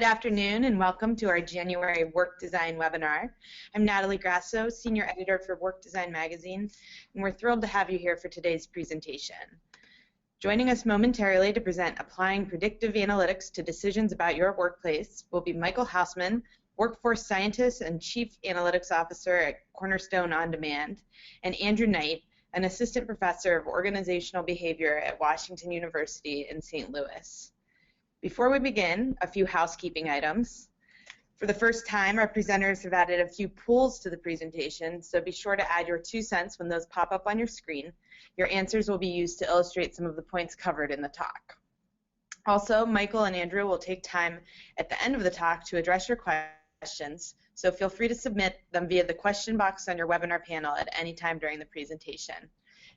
afternoon and welcome to our January Work Design webinar. I'm Natalie Grasso, Senior Editor for Work Design Magazine, and we're thrilled to have you here for today's presentation. Joining us momentarily to present Applying Predictive Analytics to Decisions About Your Workplace will be Michael Housman, Workforce Scientist and Chief Analytics Officer at Cornerstone OnDemand, and Andrew Knight, an Assistant Professor of Organizational Behavior at Washington University in St. Louis. Before we begin, a few housekeeping items. For the first time, our presenters have added a few polls to the presentation, so be sure to add your 2 cents when those pop up on your screen. Your answers will be used to illustrate some of the points covered in the talk. Also, Michael and Andrew will take time at the end of the talk to address your questions, so feel free to submit them via the question box on your webinar panel at any time during the presentation.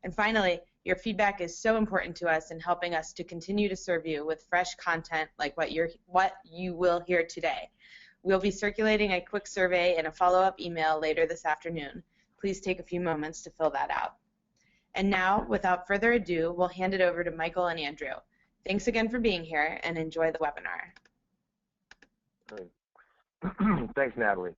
And finally, your feedback is so important to us in helping us to continue to serve you with fresh content like what you will hear today. We'll be circulating a quick survey and a follow-up email later this afternoon. Please take a few moments to fill that out. And now, without further ado, we'll hand it over to Michael and Andrew. Thanks again for being here and enjoy the webinar. Great. Thanks, Natalie.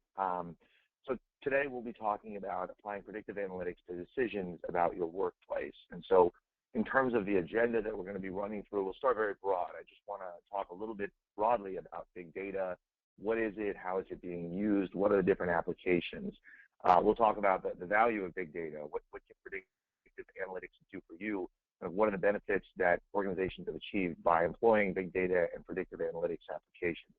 So today we'll be talking about applying predictive analytics to decisions about your workplace. And so in terms of the agenda that we're going to be running through, we'll start very broad. I just want to talk a little bit broadly about big data. What is it? How is it being used? What are the different applications? We'll talk about the value of big data. What can predictive analytics do for you? And what are the benefits that organizations have achieved by employing big data and predictive analytics applications?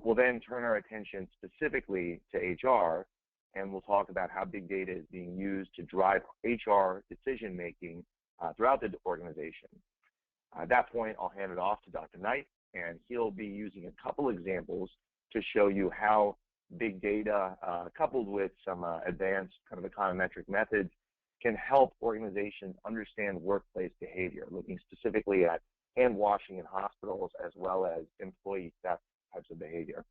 We'll then turn our attention specifically to HR, and we'll talk about how big data is being used to drive HR decision-making throughout the organization. At that point, I'll hand it off to Dr. Knight, and he'll be using a couple examples to show you how big data, coupled with some advanced kind of econometric methods, can help organizations understand workplace behavior, looking specifically at hand washing in hospitals as well as employee theft types of behavior.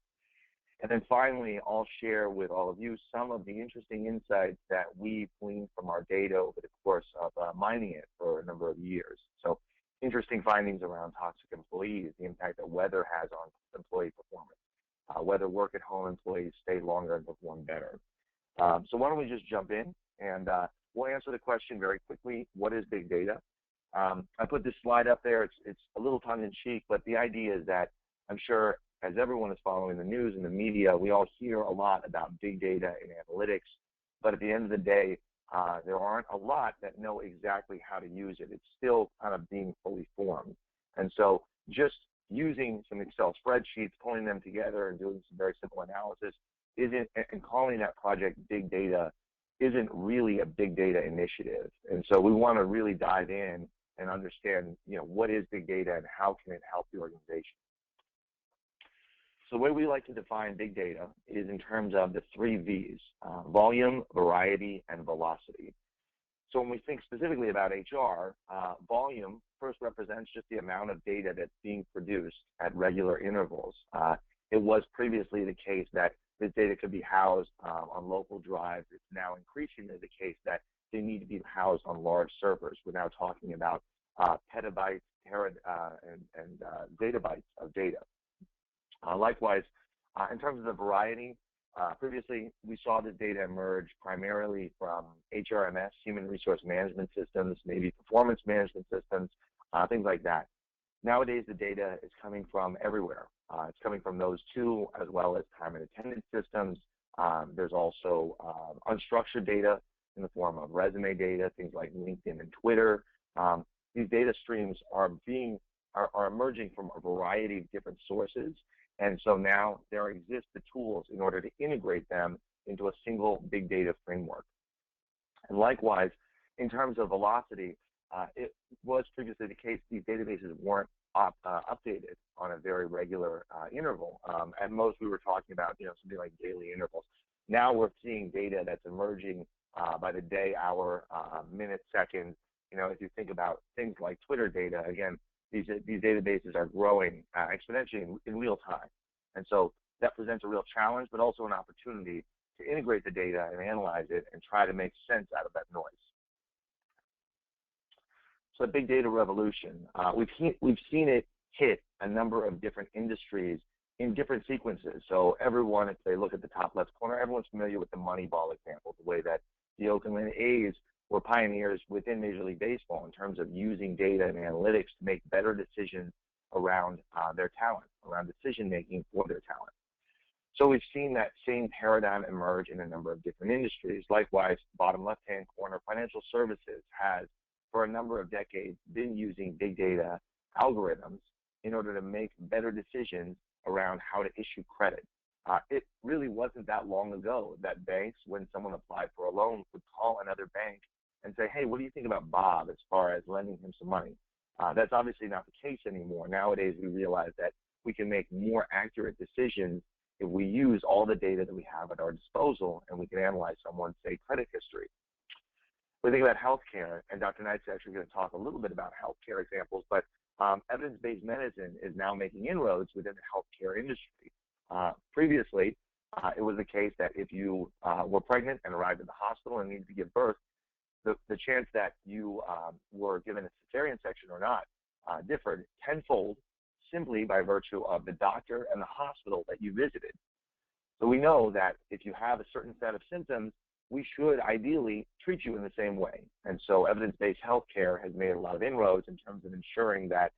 And then finally, I'll share with all of you some of the interesting insights that we've gleaned from our data over the course of mining it for a number of years. So interesting findings around toxic employees, the impact that weather has on employee performance, whether work-at-home employees stay longer and perform better. So why don't we just jump in, and we'll answer the question very quickly, what is big data? I put this slide up there. It's a little tongue-in-cheek, but the idea is that I'm sure as everyone is following the news and the media, we all hear a lot about big data and analytics, but at the end of the day, there aren't a lot that know exactly how to use it. It's still kind of being fully formed. And so just using some Excel spreadsheets, pulling them together and doing some very simple analysis and calling that project big data isn't really a big data initiative. And so we want to really dive in and understand, what is big data and how can it help the organization. So the way we like to define big data is in terms of the 3 V's, volume, variety, and velocity. So when we think specifically about HR, volume first represents just the amount of data that's being produced at regular intervals. It was previously the case that this data could be housed on local drives. It's now increasingly the case that they need to be housed on large servers. We're now talking about petabytes, and zettabytes of data. Likewise, in terms of the variety, previously we saw this data emerge primarily from HRMS, human resource management systems, maybe performance management systems, things like that. Nowadays, the data is coming from everywhere. It's coming from those two, as well as time and attendance systems. There's also unstructured data in the form of resume data, things like LinkedIn and Twitter. These data streams are emerging from a variety of different sources. And so now there exist the tools in order to integrate them into a single big data framework. And likewise, in terms of velocity, it was previously the case these databases weren't updated on a very regular interval. At most, we were talking about something like daily intervals. Now we're seeing data that's emerging by the day, hour, minute, second. If you think about things like Twitter data, again, these databases are growing exponentially in real time. And so that presents a real challenge, but also an opportunity to integrate the data and analyze it and try to make sense out of that noise. So the big data revolution, we've seen it hit a number of different industries in different sequences. So everyone, if they look at the top left corner, everyone's familiar with the Moneyball example, the way that the Oakland A's were pioneers within Major League Baseball in terms of using data and analytics to make better decisions around their talent, around decision making for their talent. So we've seen that same paradigm emerge in a number of different industries. Likewise, bottom left-hand corner, financial services has, for a number of decades, been using big data algorithms in order to make better decisions around how to issue credit. It really wasn't that long ago that banks, when someone applied for a loan, would call another bank and say, hey, what do you think about Bob as far as lending him some money? That's obviously not the case anymore. Nowadays, we realize that we can make more accurate decisions if we use all the data that we have at our disposal, and we can analyze someone's, say, credit history. We think about healthcare, and Dr. Knight's actually going to talk a little bit about healthcare examples, but evidence-based medicine is now making inroads within the healthcare industry. Previously, it was the case that if you were pregnant and arrived at the hospital and needed to give birth, the chance that you were given a cesarean section or not differed tenfold, simply by virtue of the doctor and the hospital that you visited. So we know that if you have a certain set of symptoms, we should ideally treat you in the same way. And so evidence-based healthcare has made a lot of inroads in terms of ensuring that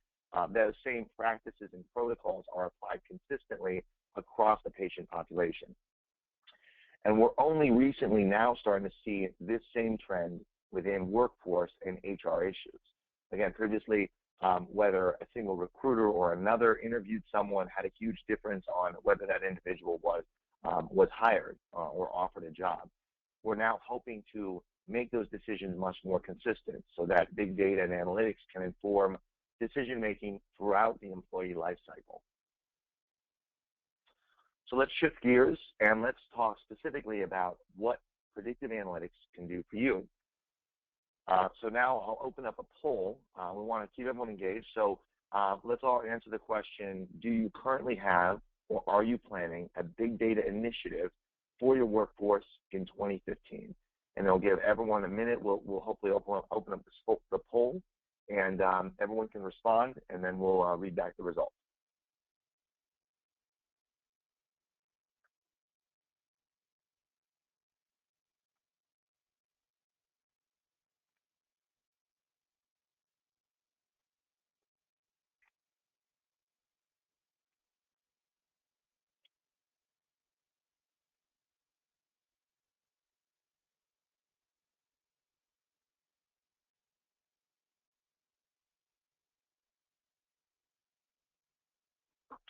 those same practices and protocols are applied consistently across the patient population. And we're only recently now starting to see this same trend within workforce and HR issues. Again, previously, whether a single recruiter or another interviewed someone had a huge difference on whether that individual was hired or offered a job. We're now hoping to make those decisions much more consistent so that big data and analytics can inform decision-making throughout the employee life cycle. So let's shift gears and let's talk specifically about what predictive analytics can do for you. So now I'll open up a poll. We want to keep everyone engaged. So let's all answer the question, do you currently have or are you planning a big data initiative for your workforce in 2015? And it'll give everyone a minute. We'll hopefully open up the poll, and everyone can respond, and then we'll read back the results.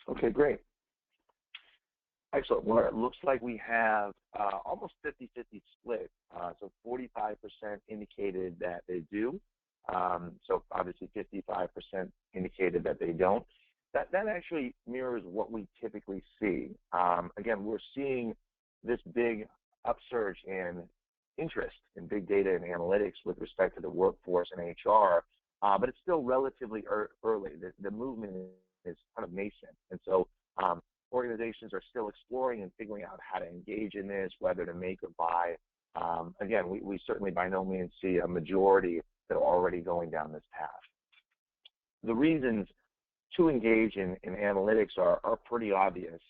Okay, great. Excellent. Well, it looks like we have almost 50-50 split. So 45% indicated that they do. So obviously 55% indicated that they don't. That actually mirrors what we typically see. Again, we're seeing this big upsurge in interest in big data and analytics with respect to the workforce and HR, but it's still relatively early. The movement is kind of nascent. And so organizations are still exploring and figuring out how to engage in this, whether to make or buy. Again, we certainly by no means see a majority that are already going down this path. The reasons to engage in analytics are pretty obvious.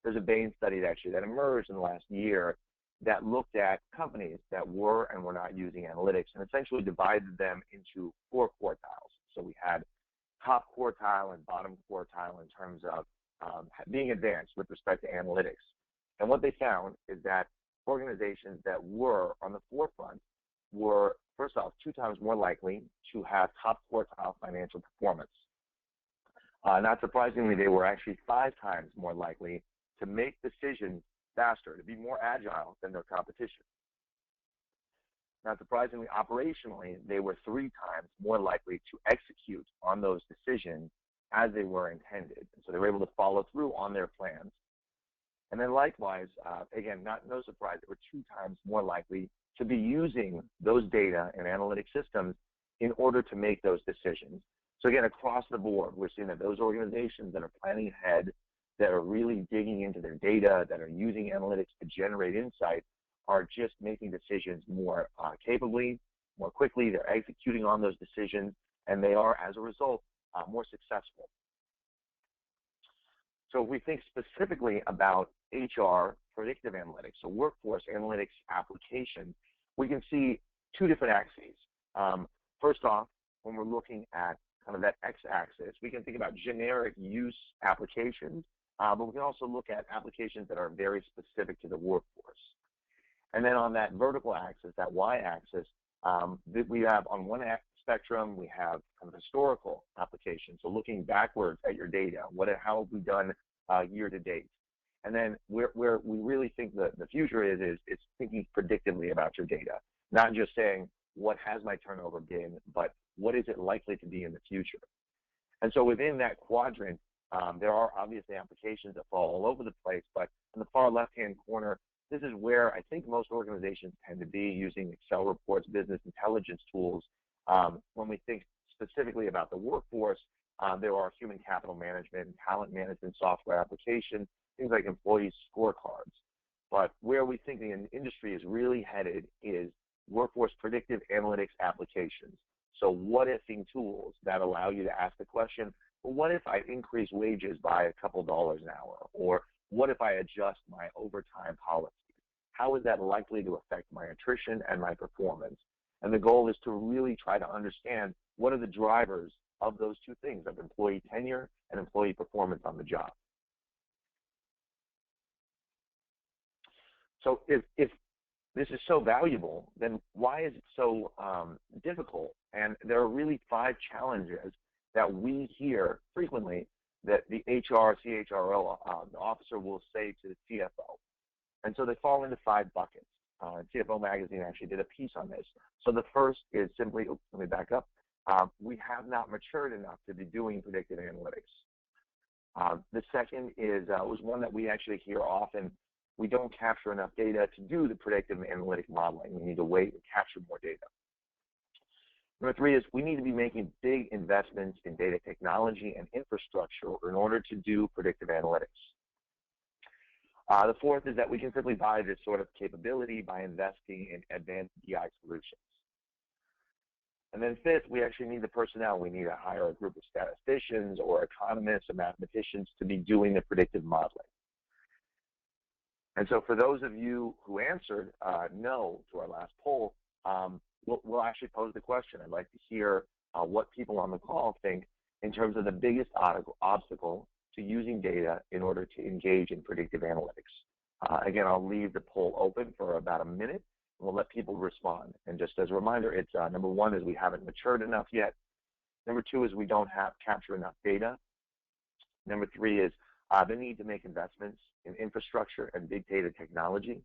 There's a Bain study actually that emerged in the last year that looked at companies that were and were not using analytics and essentially divided them into 4 quartiles. So we had top quartile and bottom quartile in terms of being advanced with respect to analytics. And what they found is that organizations that were on the forefront were, first off, 2 times more likely to have top quartile financial performance. Not surprisingly, they were actually 5 times more likely to make decisions faster, to be more agile than their competition. Not surprisingly, operationally, they were 3 times more likely to execute on those decisions as they were intended. So they were able to follow through on their plans. And then likewise, again, no surprise, they were 2 times more likely to be using those data and analytic systems in order to make those decisions. So again, across the board, we're seeing that those organizations that are planning ahead, that are really digging into their data, that are using analytics to generate insight, are just making decisions more capably, more quickly. They're executing on those decisions, and they are, as a result, more successful. So if we think specifically about HR predictive analytics, so workforce analytics application, we can see two different axes. First off, when we're looking at kind of that x-axis, we can think about generic use applications, but we can also look at applications that are very specific to the workforce. And then on that vertical axis, that y-axis, we have on one spectrum, we have kind of historical applications, so looking backwards at your data, how have we done year to date? And then where we really think that the future is it's thinking predictively about your data, not just saying what has my turnover been, but what is it likely to be in the future. And so within that quadrant, there are obviously applications that fall all over the place, but in the far left-hand corner, this is where I think most organizations tend to be using Excel reports, business intelligence tools. When we think specifically about the workforce, there are human capital management and talent management software applications, things like employee scorecards. But where we think the industry is really headed is workforce predictive analytics applications. So what-ifing tools that allow you to ask the question, well, what if I increase wages by a couple dollars an hour? Or what if I adjust my overtime policy? How is that likely to affect my attrition and my performance? And the goal is to really try to understand what are the drivers of those two things, of employee tenure and employee performance on the job. So if this is so valuable, then why is it so difficult? And there are really 5 challenges that we hear frequently that the HR, CHRO officer will say to the CFO. And so they fall into 5 buckets. CFO Magazine actually did a piece on this. So the first is simply, oops, let me back up. We have not matured enough to be doing predictive analytics. The second is was one that we actually hear often. We don't capture enough data to do the predictive analytic modeling. We need to wait and capture more data. Number 3 is we need to be making big investments in data technology and infrastructure in order to do predictive analytics. The fourth is that we can simply buy this sort of capability by investing in advanced BI solutions. And then fifth, we actually need the personnel. We need to hire a group of statisticians or economists or mathematicians to be doing the predictive modeling. And so for those of you who answered no to our last poll, we'll actually pose the question. I'd like to hear what people on the call think in terms of the biggest obstacle to using data in order to engage in predictive analytics. Again, I'll leave the poll open for about a minute, and we'll let people respond. And just as a reminder, it's number 1 is we haven't matured enough yet. Number 2 is we don't capture enough data. Number 3 is the need to make investments in infrastructure and big data technology.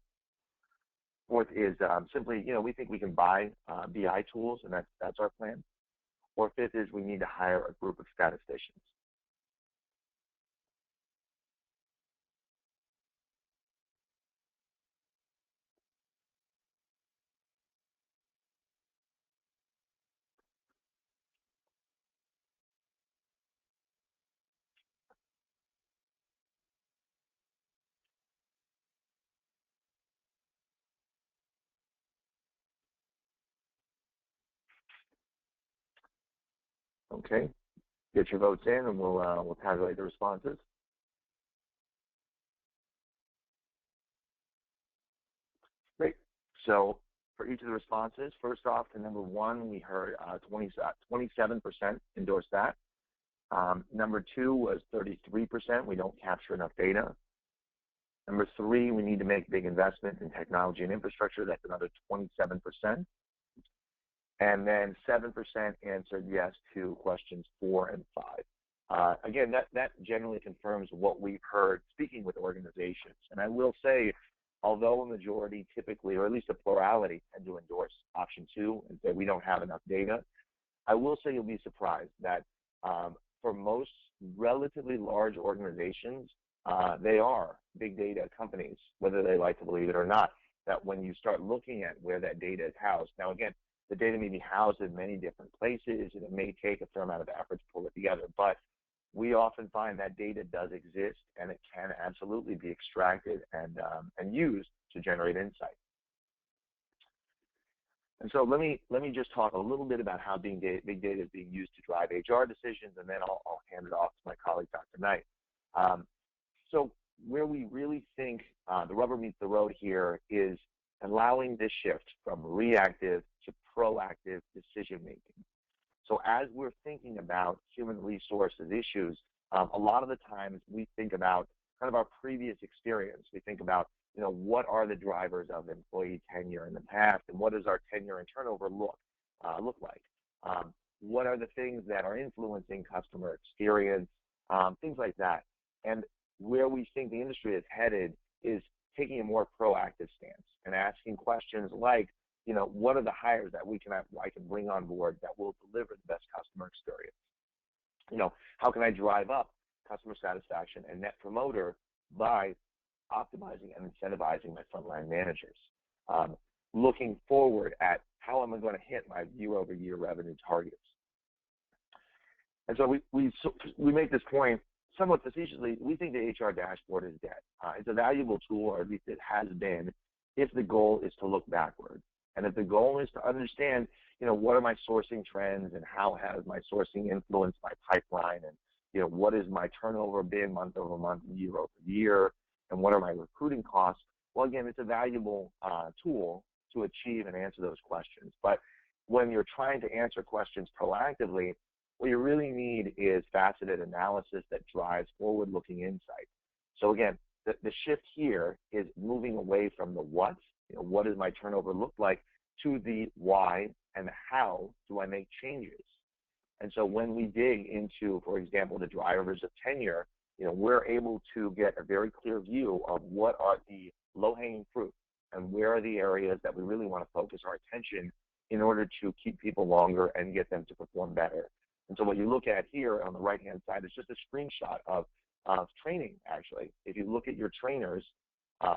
Fourth is simply, we think we can buy BI tools, and that's our plan. Or fifth is we need to hire a group of statisticians. Okay, get your votes in, and we'll tabulate the responses. Great. So for each of the responses, first off, to number 1, we heard 27% endorse that. Number 2 was 33%. We don't capture enough data. Number 3, we need to make big investments in technology and infrastructure. That's another 27%. And then 7% answered yes to questions 4 and 5. Again, that generally confirms what we've heard speaking with organizations. And I will say, although a majority typically, or at least a plurality, tend to endorse option 2 and say we don't have enough data, I will say you'll be surprised that for most relatively large organizations, they are big data companies, whether they like to believe it or not, that when you start looking at where that data is housed. Now, again, the data may be housed in many different places, and it may take a fair amount of effort to pull it together, but we often find that data does exist, and it can absolutely be extracted and used to generate insight. And so let me just talk a little bit about how big data is being used to drive HR decisions, and then I'll hand it off to my colleague, Dr. Knight. So where we really think the rubber meets the road here is allowing this shift from reactive to proactive decision making. So as we're thinking about human resources issues, a lot of the times we think about kind of our previous experience. We think about, what are the drivers of employee tenure in the past, and what does our tenure and turnover look like? What are the things that are influencing customer experience, things like that. And where we think the industry is headed is taking a more proactive stance and asking questions like, what are the hires that I can bring on board that will deliver the best customer experience? How can I drive up customer satisfaction and net promoter by optimizing and incentivizing my frontline managers? Looking forward at how am I going to hit my year-over-year revenue targets? And so we make this point somewhat facetiously. We think the HR dashboard is dead. It's a valuable tool, or at least it has been, if the goal is to look backward. And if the goal is to understand, what are my sourcing trends and how has my sourcing influenced my pipeline, and what is my turnover been month over month, year over year, and what are my recruiting costs? Well, again, it's a valuable tool to achieve and answer those questions. But when you're trying to answer questions proactively, what you really need is faceted analysis that drives forward-looking insight. So again, the shift here is moving away from the what, what does my turnover look like, to the why and how do I make changes. And so when we dig into, for example, the drivers of tenure, we're able to get a very clear view of what are the low-hanging fruit and where are the areas that we really want to focus our attention in order to keep people longer and get them to perform better. And so what you look at here on the right-hand side is just a screenshot of training, actually. If you look at your trainers,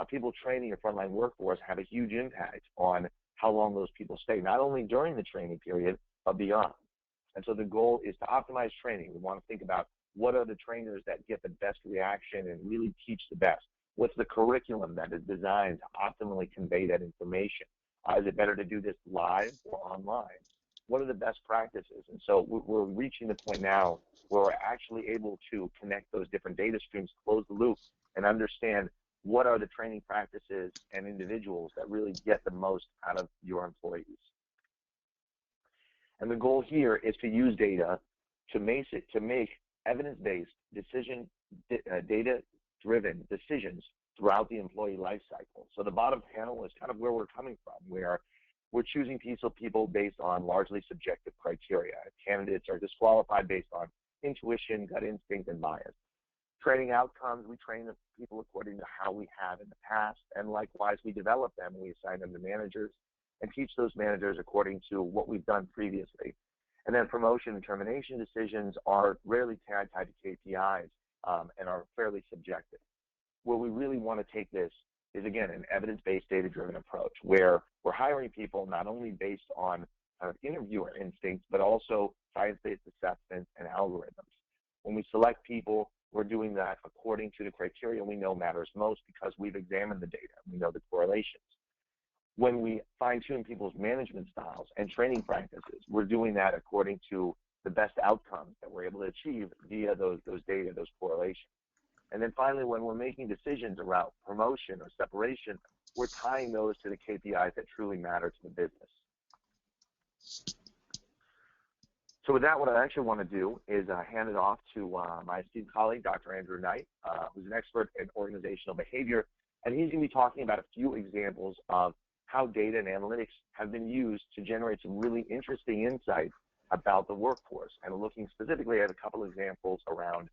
people training your frontline workforce have a huge impact on how long those people stay, not only during the training period, but beyond. And so the goal is to optimize training. We want to think about what are the trainers that get the best reaction and really teach the best. What's the curriculum that is designed to optimally convey that information? Is it better to do this live or online? What are the best practices? And so we're reaching the point now where we're actually able to connect those different data streams, close the loop, and understand what are the training practices and individuals that really get the most out of your employees. And the goal here is to use data to make evidence-based data-driven decisions throughout the employee life cycle. So the bottom panel is kind of where we're coming from, where we're choosing people based on largely subjective criteria. Candidates are disqualified based on intuition, gut instinct, and bias. Training outcomes, we train the people according to how we have in the past, and likewise we develop them, we assign them to managers and teach those managers according to what we've done previously. And then promotion and termination decisions are rarely tied to KPIs and are fairly subjective. Where we really want to take this is, again, an evidence-based, data-driven approach, where we're hiring people not only based on interviewer instincts, but also science-based assessments and algorithms. When we select people, we're doing that according to the criteria we know matters most because we've examined the data. We know the correlations. When we fine-tune people's management styles and training practices, we're doing that according to the best outcomes that we're able to achieve via those data, those correlations. And then finally, when we're making decisions around promotion or separation, we're tying those to the KPIs that truly matter to the business. So with that, what I actually want to do is hand it off to my esteemed colleague, Dr. Andrew Knight, who's an expert in organizational behavior, and he's going to be talking about a few examples of how data and analytics have been used to generate some really interesting insights about the workforce, and looking specifically at a couple examples around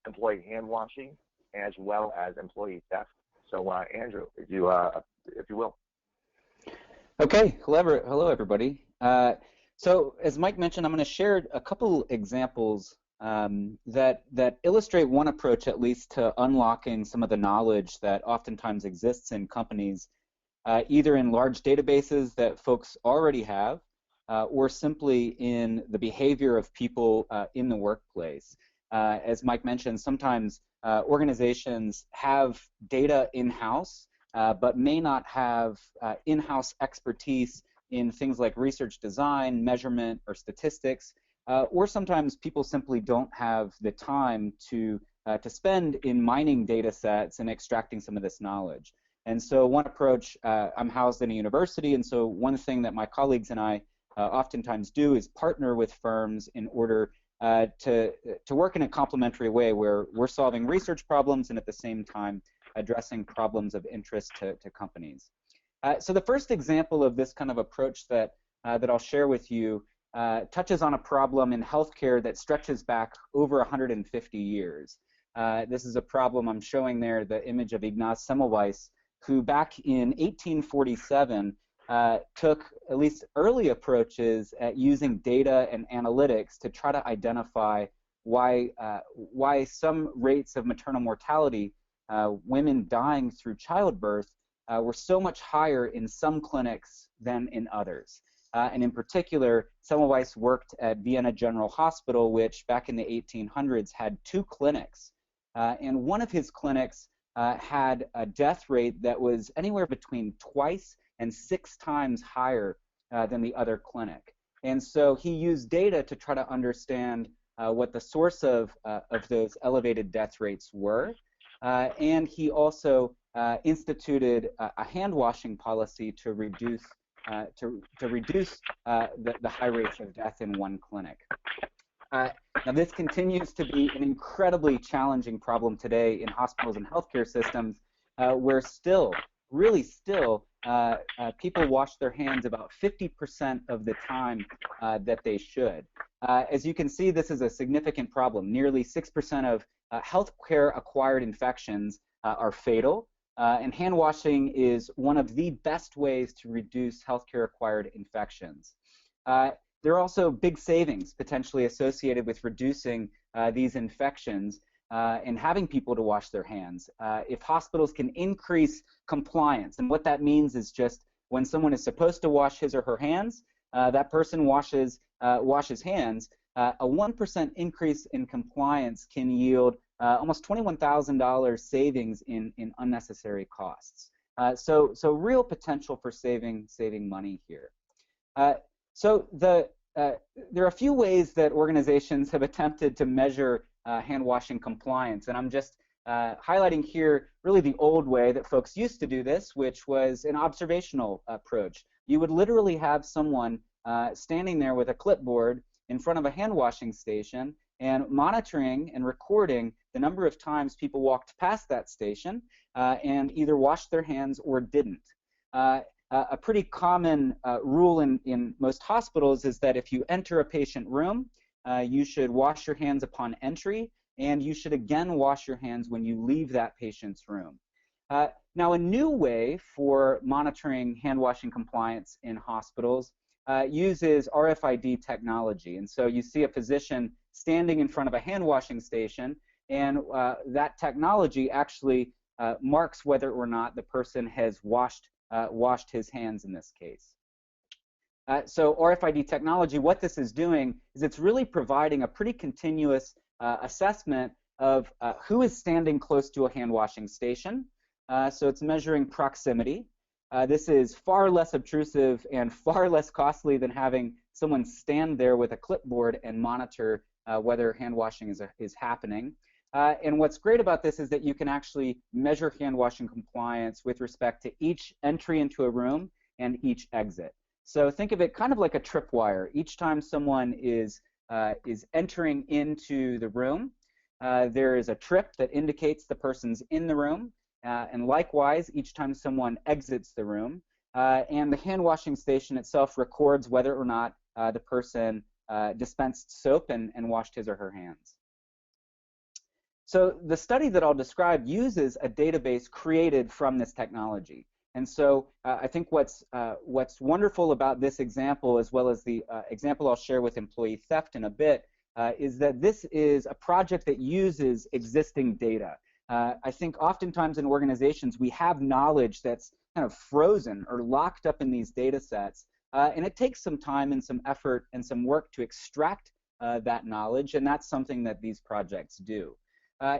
employee hand washing as well as employee theft. So Andrew, if you will. Okay, hello everybody. So as Mike mentioned, I'm going to share a couple examples that illustrate one approach, at least, to unlocking some of the knowledge that oftentimes exists in companies, either in large databases that folks already have, or simply in the behavior of people in the workplace. As Mike mentioned, sometimes organizations have data in-house, but may not have in-house expertise in things like research design, measurement, or statistics, or sometimes people simply don't have the time to to spend in mining data sets and extracting some of this knowledge. And so one approach, I'm housed in a university, and so one thing that my colleagues and I oftentimes do is partner with firms in order to work in a complementary way where we're solving research problems and at the same time addressing problems of interest to companies. So the first example of this kind of approach that I'll share with you touches on a problem in healthcare that stretches back over 150 years. This is a problem I'm showing there, the image of Ignaz Semmelweis, who back in 1847 took at least early approaches at using data and analytics to try to identify why some rates of maternal mortality, women dying through childbirth, were so much higher in some clinics than in others. And in particular, Semmelweis worked at Vienna General Hospital, which back in the 1800s had 2 clinics. And one of his clinics had a death rate that was anywhere between twice and 6 times higher than the other clinic. And so he used data to try to understand what the source of those elevated death rates were. And he also instituted a hand washing policy to reduce the high rates of death in one clinic. Now this continues to be an incredibly challenging problem today in hospitals and healthcare systems, where really still, people wash their hands about 50% of the time that they should. As you can see, this is a significant problem. Nearly 6% of healthcare acquired infections are fatal, and hand washing is one of the best ways to reduce healthcare acquired infections. There are also big savings potentially associated with reducing these infections and having people to wash their hands. If hospitals can increase compliance, and what that means is just when someone is supposed to wash his or her hands, that person washes hands. A 1% increase in compliance can yield almost $21,000 savings in unnecessary costs. So real potential for saving money here. So there are a few ways that organizations have attempted to measure hand washing compliance, and I'm just highlighting here really the old way that folks used to do this, which was an observational approach. You would literally have someone standing there with a clipboard in front of a hand washing station and monitoring and recording the number of times people walked past that station and either washed their hands or didn't. A pretty common rule in most hospitals is that if you enter a patient room, you should wash your hands upon entry, and you should again wash your hands when you leave that patient's room. Now, a new way for monitoring hand washing compliance in hospitals uses RFID technology. And so you see a physician standing in front of a hand washing station, and that technology actually marks whether or not the person has washed his hands in this case. So RFID technology, what this is doing is it's really providing a pretty continuous assessment of who is standing close to a hand washing station. So it's measuring proximity. This is far less obtrusive and far less costly than having someone stand there with a clipboard and monitor whether hand washing is happening. And what's great about this is that you can actually measure hand washing compliance with respect to each entry into a room and each exit. So think of it kind of like a tripwire. Each time someone is entering into the room, there is a trip that indicates the person's in the room, and likewise, each time someone exits the room, and the hand washing station itself records whether or not the person dispensed soap and washed his or her hands. So the study that I'll describe uses a database created from this technology. And so I think what's wonderful about this example, as well as the example I'll share with employee theft in a bit, is that this is a project that uses existing data. I think oftentimes in organizations we have knowledge that's kind of frozen or locked up in these data sets, and it takes some time and some effort and some work to extract that knowledge, and that's something that these projects do.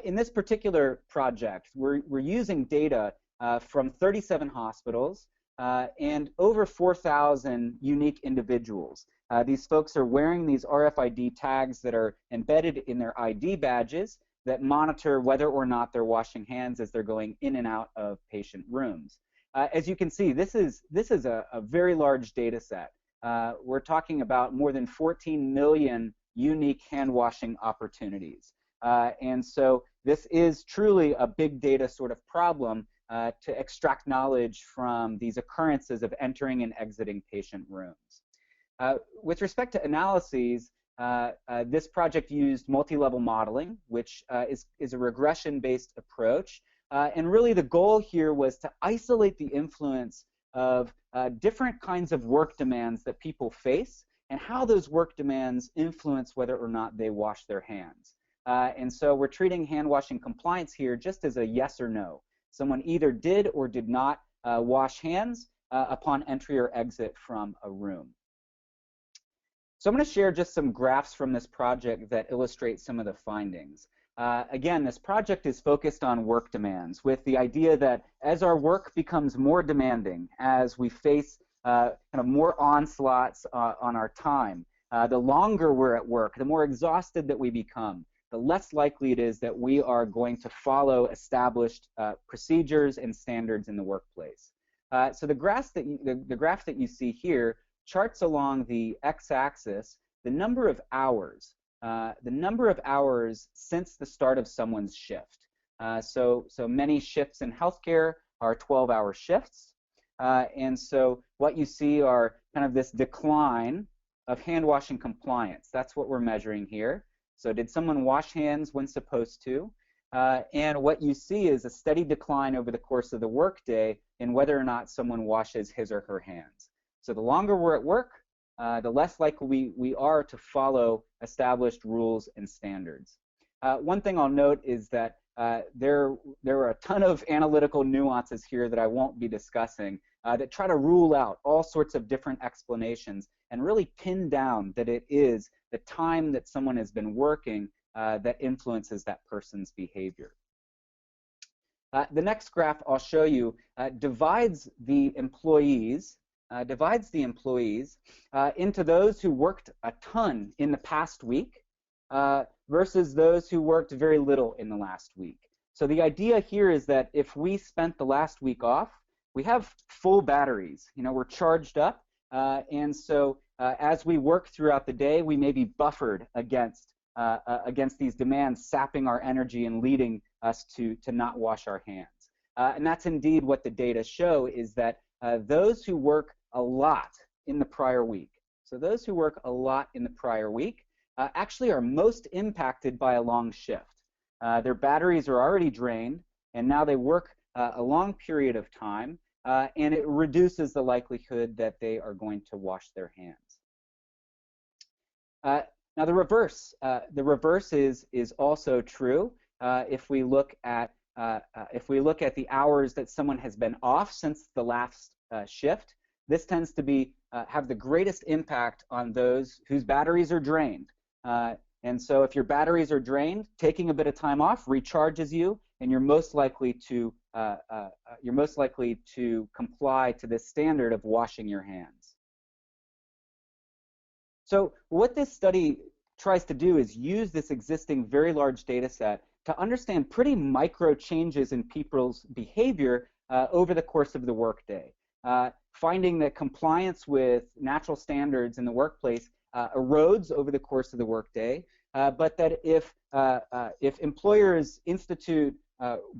In this particular project, we're using data from 37 hospitals and over 4,000 unique individuals. These folks are wearing these RFID tags that are embedded in their ID badges that monitor whether or not they're washing hands as they're going in and out of patient rooms. As you can see, this is a very large data set. We're talking about more than 14 million unique hand washing opportunities. And so this is truly a big data sort of problem to extract knowledge from these occurrences of entering and exiting patient rooms. With respect to analyses, this project used multi-level modeling, which is a regression-based approach. And really the goal here was to isolate the influence of different kinds of work demands that people face and how those work demands influence whether or not they wash their hands. And so we're treating hand washing compliance here just as a yes or no. Someone either did or did not wash hands upon entry or exit from a room. So I'm going to share just some graphs from this project that illustrate some of the findings. Again, this project is focused on work demands with the idea that as our work becomes more demanding, as we face kind of more onslaughts on our time, the longer we're at work, the more exhausted that we become, the less likely it is that we are going to follow established procedures and standards in the workplace. So the graph that you see here charts along the x-axis the number of hours since the start of someone's shift. So many shifts in healthcare are 12-hour shifts, and so what you see are kind of this decline of hand washing compliance. That's what we're measuring here. So did someone wash hands when supposed to? And what you see is a steady decline over the course of the workday in whether or not someone washes his or her hands. So the longer we're at work, the less likely we are to follow established rules and standards. One thing I'll note is that there are a ton of analytical nuances here that I won't be discussing that try to rule out all sorts of different explanations and really pin down that it is the time that someone has been working that influences that person's behavior. The next graph I'll show you divides the employees into those who worked a ton in the past week versus those who worked very little in the last week. So the idea here is that if we spent the last week off, we have full batteries. You know, we're charged up, and so as we work throughout the day, we may be buffered against these demands, sapping our energy and leading us to not wash our hands. And that's indeed what the data show, is that those who work a lot in the prior week, actually are most impacted by a long shift. Their batteries are already drained, and now they work a long period of time, and it reduces the likelihood that they are going to wash their hands. Now the reverse is also true. If we look at the hours that someone has been off since the last shift, this tends to have the greatest impact on those whose batteries are drained. And so if your batteries are drained, taking a bit of time off recharges you, and you're most likely to comply to this standard of washing your hands. So what this study tries to do is use this existing very large data set to understand pretty micro changes in people's behavior over the course of the workday. Finding that compliance with natural standards in the workplace erodes over the course of the workday, but that if employers institute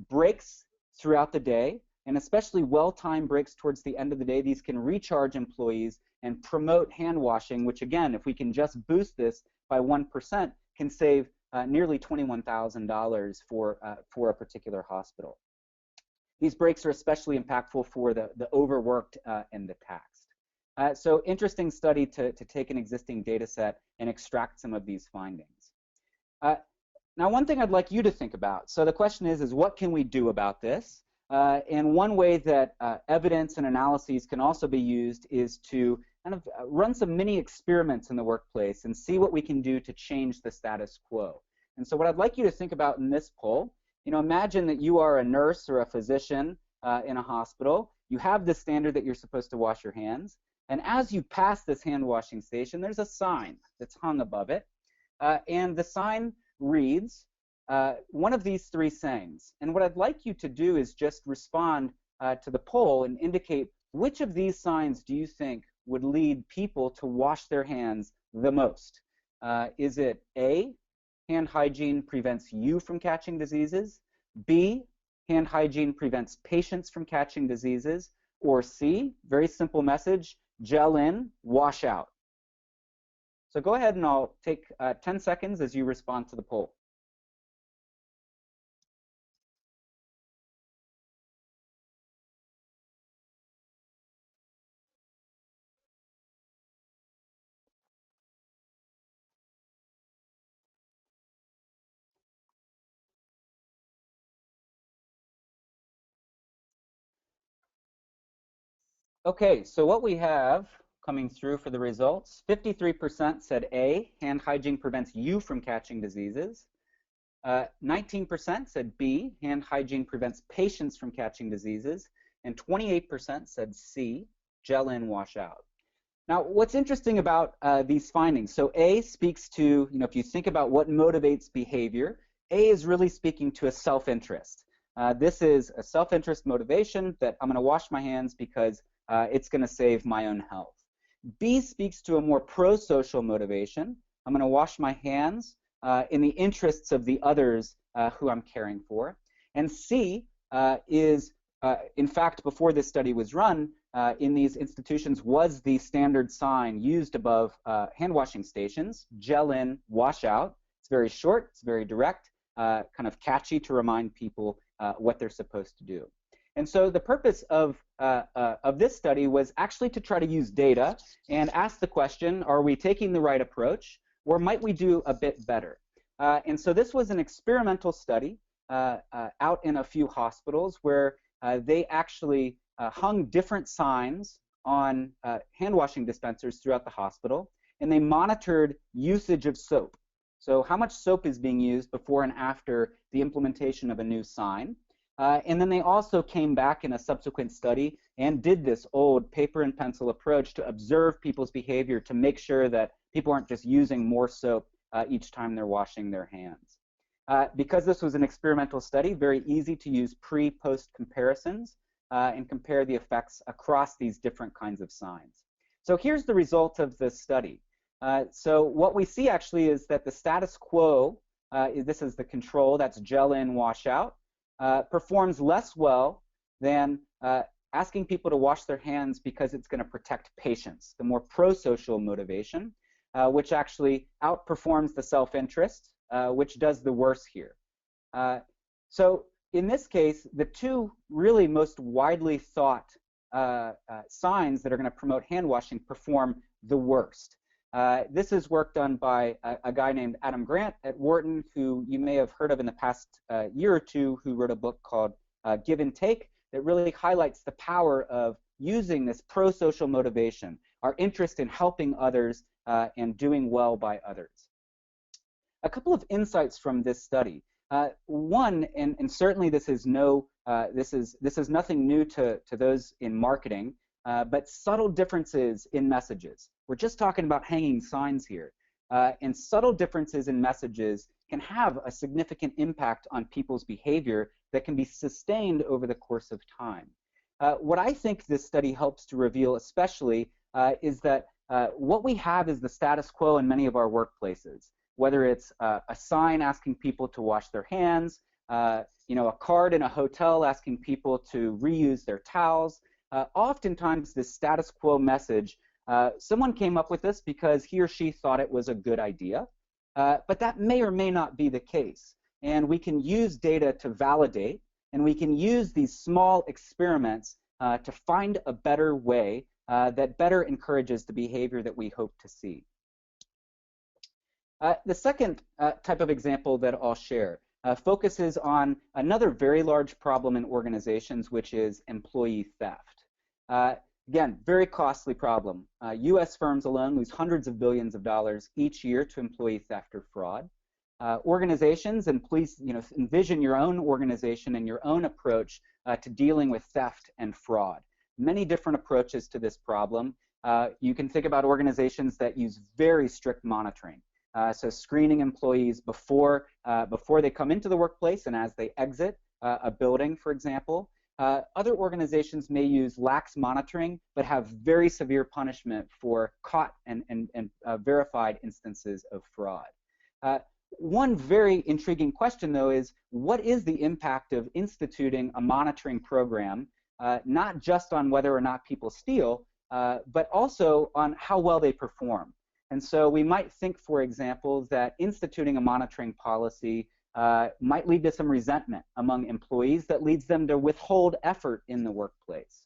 breaks throughout the day, and especially well-timed breaks towards the end of the day, these can recharge employees and promote hand washing, which again, if we can just boost this by 1%, can save nearly $21,000 for a particular hospital. These breaks are especially impactful for the overworked and the taxed. So interesting study to take an existing data set and extract some of these findings. Now one thing I'd like you to think about, so the question is what can we do about this? And one way that evidence and analyses can also be used is to kind of run some mini experiments in the workplace and see what we can do to change the status quo. And so what I'd like you to think about in this poll, you know, imagine that you are a nurse or a physician in a hospital. You have this standard that you're supposed to wash your hands. And as you pass this hand washing station, there's a sign that's hung above it. And the sign reads, one of these three sayings. And what I'd like you to do is just respond to the poll and indicate which of these signs do you think would lead people to wash their hands the most. Is it A, hand hygiene prevents you from catching diseases, B, hand hygiene prevents patients from catching diseases, or C, very simple message, gel in, wash out? So go ahead and I'll take 10 seconds as you respond to the poll. Okay, so what we have coming through for the results, 53% said A, hand hygiene prevents you from catching diseases. 19% said B, hand hygiene prevents patients from catching diseases. And 28% said C, gel in, wash out. Now, what's interesting about these findings, so A speaks to, if you think about what motivates behavior, A is really speaking to a self-interest. This is a self-interest motivation that I'm going to wash my hands because it's going to save my own health. B speaks to a more pro-social motivation. I'm going to wash my hands in the interests of the others who I'm caring for. And C is, in fact, before this study was run, in these institutions was the standard sign used above hand washing stations, gel in, wash out. It's very short, it's very direct, kind of catchy to remind people what they're supposed to do. And so the purpose of this study was actually to try to use data and ask the question, are we taking the right approach, or might we do a bit better? And so this was an experimental study out in a few hospitals where they actually hung different signs on hand washing dispensers throughout the hospital, and they monitored usage of soap. So how much soap is being used before and after the implementation of a new sign. And then they also came back in a subsequent study and did this old paper and pencil approach to observe people's behavior to make sure that people aren't just using more soap each time they're washing their hands. Because this was an experimental study, very easy to use pre-post comparisons and compare the effects across these different kinds of signs. So here's the result of this study. So what we see actually is that the status quo, this is the control, that's gel in, wash out, performs less well than asking people to wash their hands because it's going to protect patients, the more pro-social motivation, which actually outperforms the self-interest, which does the worse here. So in this case, the two really most widely thought signs that are going to promote hand washing perform the worst. This is work done by a guy named Adam Grant at Wharton, who you may have heard of in the past year or two, who wrote a book called Give and Take that really highlights the power of using this pro-social motivation, our interest in helping others and doing well by others. A couple of insights from this study. One, and certainly this is nothing new to those in marketing, but subtle differences in messages. We're just talking about hanging signs here. And subtle differences in messages can have a significant impact on people's behavior that can be sustained over the course of time. What I think this study helps to reveal especially is that what we have is the status quo in many of our workplaces, whether it's a sign asking people to wash their hands, a card in a hotel asking people to reuse their towels. Oftentimes this status quo message, someone came up with this because he or she thought it was a good idea, but that may or may not be the case. And we can use data to validate, and we can use these small experiments to find a better way that better encourages the behavior that we hope to see. The second type of example that I'll share focuses on another very large problem in organizations, which is employee theft. Again, very costly problem. U.S. firms alone lose hundreds of billions of dollars each year to employee theft or fraud. Organizations, and please envision your own organization and your own approach to dealing with theft and fraud. Many different approaches to this problem. You can think about organizations that use very strict monitoring. So screening employees before they come into the workplace and as they exit a building, for example. Other organizations may use lax monitoring, but have very severe punishment for caught and verified instances of fraud. One very intriguing question, though, is what is the impact of instituting a monitoring program, not just on whether or not people steal, but also on how well they perform? And so we might think, for example, that instituting a monitoring policy might lead to some resentment among employees that leads them to withhold effort in the workplace.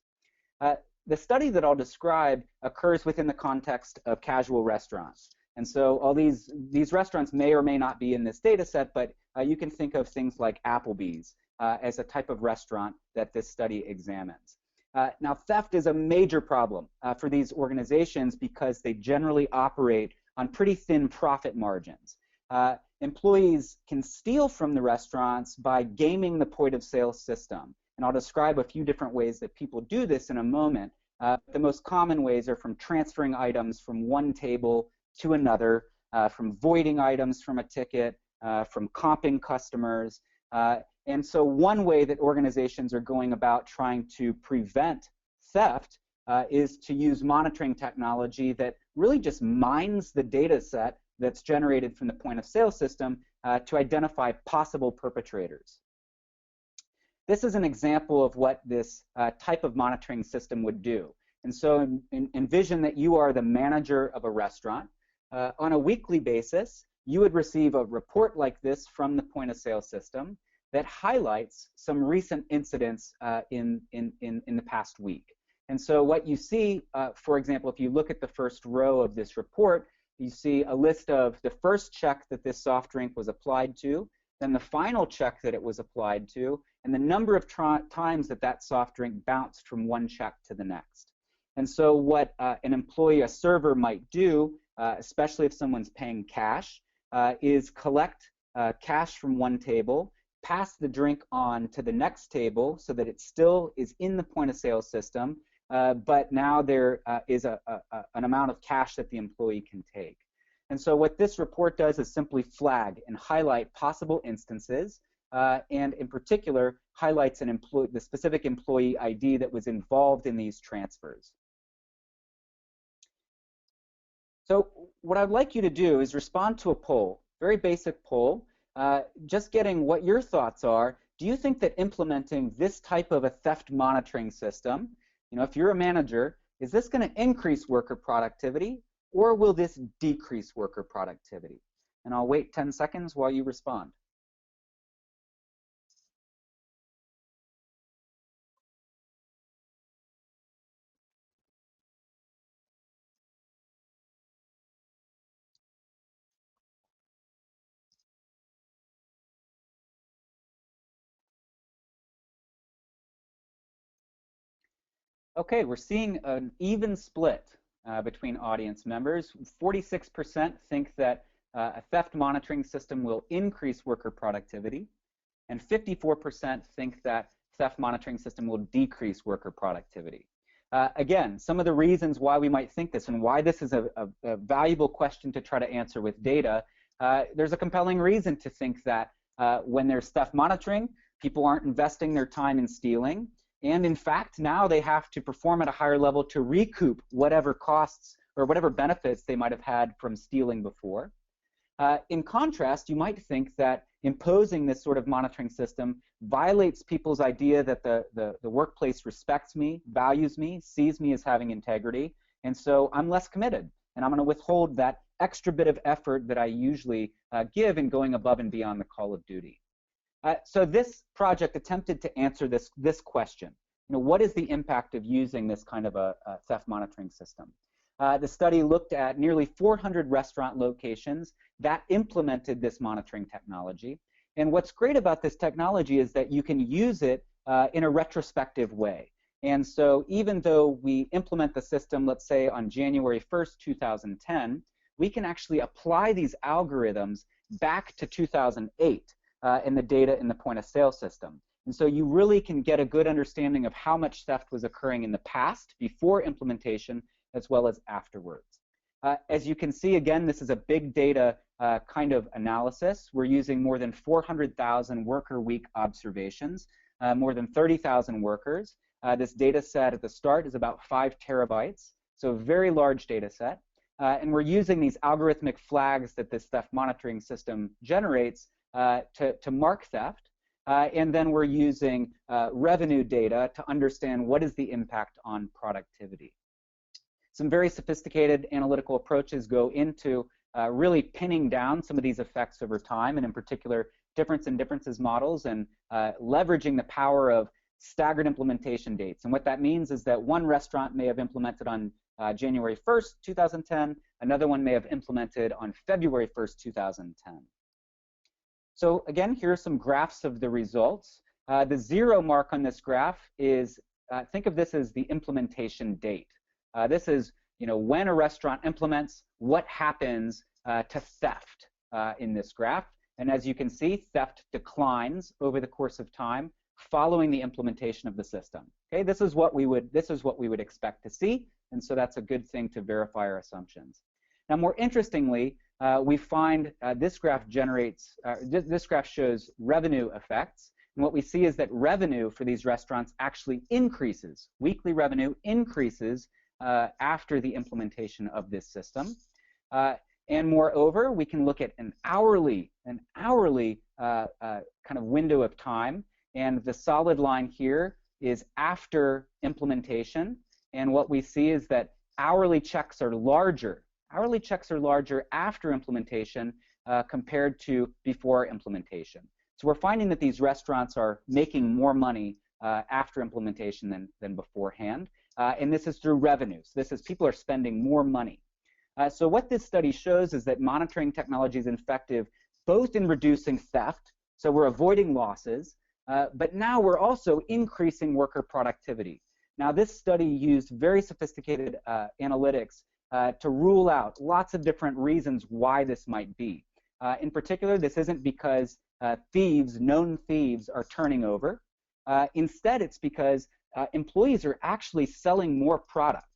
The study that I'll describe occurs within the context of casual restaurants. And so all these restaurants may or may not be in this data set, but you can think of things like Applebee's as a type of restaurant that this study examines. Now, theft is a major problem for these organizations because they generally operate on pretty thin profit margins. Employees can steal from the restaurants by gaming the point of sale system. And I'll describe a few different ways that people do this in a moment. The most common ways are from transferring items from one table to another, from voiding items from a ticket, from comping customers. And so one way that organizations are going about trying to prevent theft is to use monitoring technology that really just mines the data set that's generated from the point of sale system to identify possible perpetrators. This is an example of what this type of monitoring system would do. And so envision that you are the manager of a restaurant. On a weekly basis, you would receive a report like this from the point of sale system that highlights some recent incidents in the past week. And so what you see, for example, if you look at the first row of this report, you see a list of the first check that this soft drink was applied to, then the final check that it was applied to, and the number of times that that soft drink bounced from one check to the next. And so what an employee, a server might do, especially if someone's paying cash, is collect cash from one table, pass the drink on to the next table so that it still is in the point of sale system, but now there is an amount of cash that the employee can take. And so what this report does is simply flag and highlight possible instances, and in particular highlights the specific employee ID that was involved in these transfers. So what I'd like you to do is respond to a poll, very basic poll, just getting what your thoughts are. Do you think that implementing this type of a theft monitoring system, if you're a manager, is this going to increase worker productivity or will this decrease worker productivity? And I'll wait 10 seconds while you respond. Okay, we're seeing an even split between audience members. 46% think that a theft monitoring system will increase worker productivity, and 54% think that theft monitoring system will decrease worker productivity. Again, some of the reasons why we might think this and why this is a valuable question to try to answer with data, there's a compelling reason to think that when there's theft monitoring, people aren't investing their time in stealing. And in fact, now they have to perform at a higher level to recoup whatever costs or whatever benefits they might have had from stealing before. In contrast, you might think that imposing this sort of monitoring system violates people's idea that the workplace respects me, values me, sees me as having integrity, and so I'm less committed, and I'm going to withhold that extra bit of effort that I usually give in going above and beyond the call of duty. So this project attempted to answer this question. What is the impact of using this kind of a theft monitoring system? The study looked at nearly 400 restaurant locations that implemented this monitoring technology. And what's great about this technology is that you can use it in a retrospective way. And so even though we implement the system, let's say on January 1st, 2010, we can actually apply these algorithms back to 2008. In the data in the point of sale system. And so you really can get a good understanding of how much theft was occurring in the past, before implementation, as well as afterwards. As you can see, again, this is a big data kind of analysis. We're using more than 400,000 worker week observations, more than 30,000 workers. This data set at the start is about 5 terabytes, so a very large data set. And we're using these algorithmic flags that this theft monitoring system generates to mark theft. And then we're using revenue data to understand what is the impact on productivity. Some very sophisticated analytical approaches go into really pinning down some of these effects over time, and in particular, difference in differences models, and leveraging the power of staggered implementation dates. And what that means is that one restaurant may have implemented on January 1st, 2010, another one may have implemented on February 1st, 2010. So again, here are some graphs of the results. The 0 mark on this graph is, think of this as the implementation date. This is, when a restaurant implements, what happens to theft in this graph. And as you can see, theft declines over the course of time following the implementation of the system. Okay, this is what we would expect to see, and so that's a good thing to verify our assumptions. Now, more interestingly, we find this graph this graph shows revenue effects, and what we see is that revenue for these restaurants actually increases. Weekly revenue increases after the implementation of this system. And moreover, we can look at an hourly kind of window of time, and the solid line here is after implementation. And what we see is that hourly checks are larger. Hourly checks are larger after implementation compared to before implementation. So we're finding that these restaurants are making more money after implementation than beforehand. And this is through revenues. This is people are spending more money. So what this study shows is that monitoring technology is effective both in reducing theft, so we're avoiding losses, but now we're also increasing worker productivity. Now this study used very sophisticated analytics to rule out lots of different reasons why this might be. In particular, this isn't because known thieves are turning over. Instead, it's because employees are actually selling more product.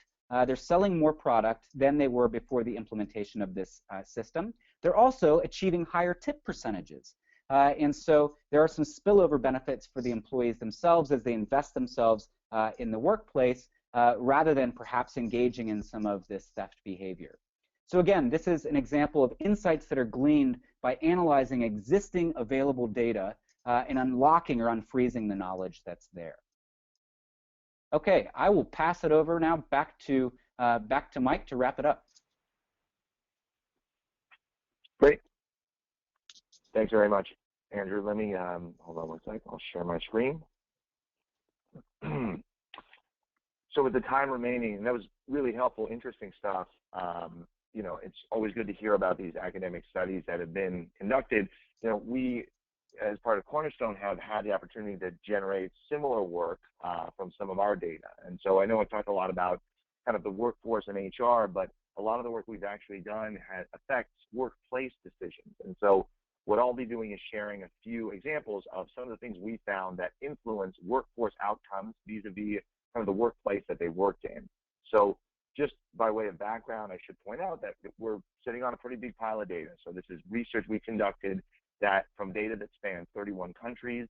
They're selling more product than they were before the implementation of this system. They're also achieving higher tip percentages. And so there are some spillover benefits for the employees themselves as they invest themselves in the workplace rather than perhaps engaging in some of this theft behavior. So again, this is an example of insights that are gleaned by analyzing existing available data and unlocking or unfreezing the knowledge that's there. Okay, I will pass it over now back to Mike to wrap it up. Great. Thanks very much, Andrew. Let me hold on one second. I'll share my screen. So with the time remaining, and that was really helpful, interesting stuff. It's always good to hear about these academic studies that have been conducted. We, as part of Cornerstone, have had the opportunity to generate similar work from some of our data. And so I know I talked a lot about kind of the workforce and HR, but a lot of the work we've actually done affects workplace decisions. And so what I'll be doing is sharing a few examples of some of the things we found that influence workforce outcomes vis-a-vis kind of the workplace that they worked in. So just by way of background, I should point out that we're sitting on a pretty big pile of data. So this is research we conducted that from data that spans 31 countries,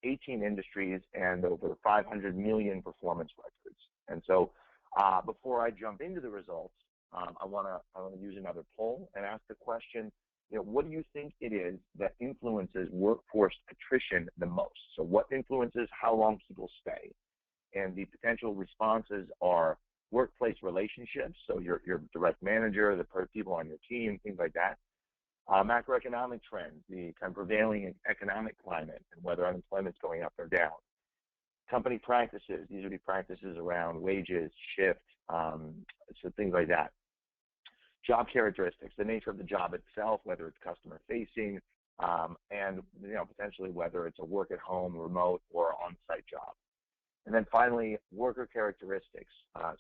18 industries, and over 500 million performance records. And so before I jump into the results, I want to use another poll and ask the question, what do you think it is that influences workforce attrition the most? So what influences how long people stay? And the potential responses are workplace relationships, so your direct manager, the people on your team, things like that. Macroeconomic trends, the kind of prevailing economic climate, and whether unemployment's going up or down. Company practices, these would be practices around wages, shift, so things like that. Job characteristics, the nature of the job itself, whether it's customer facing, and potentially whether it's a work at home, remote, or on-site job. And then finally, worker characteristics.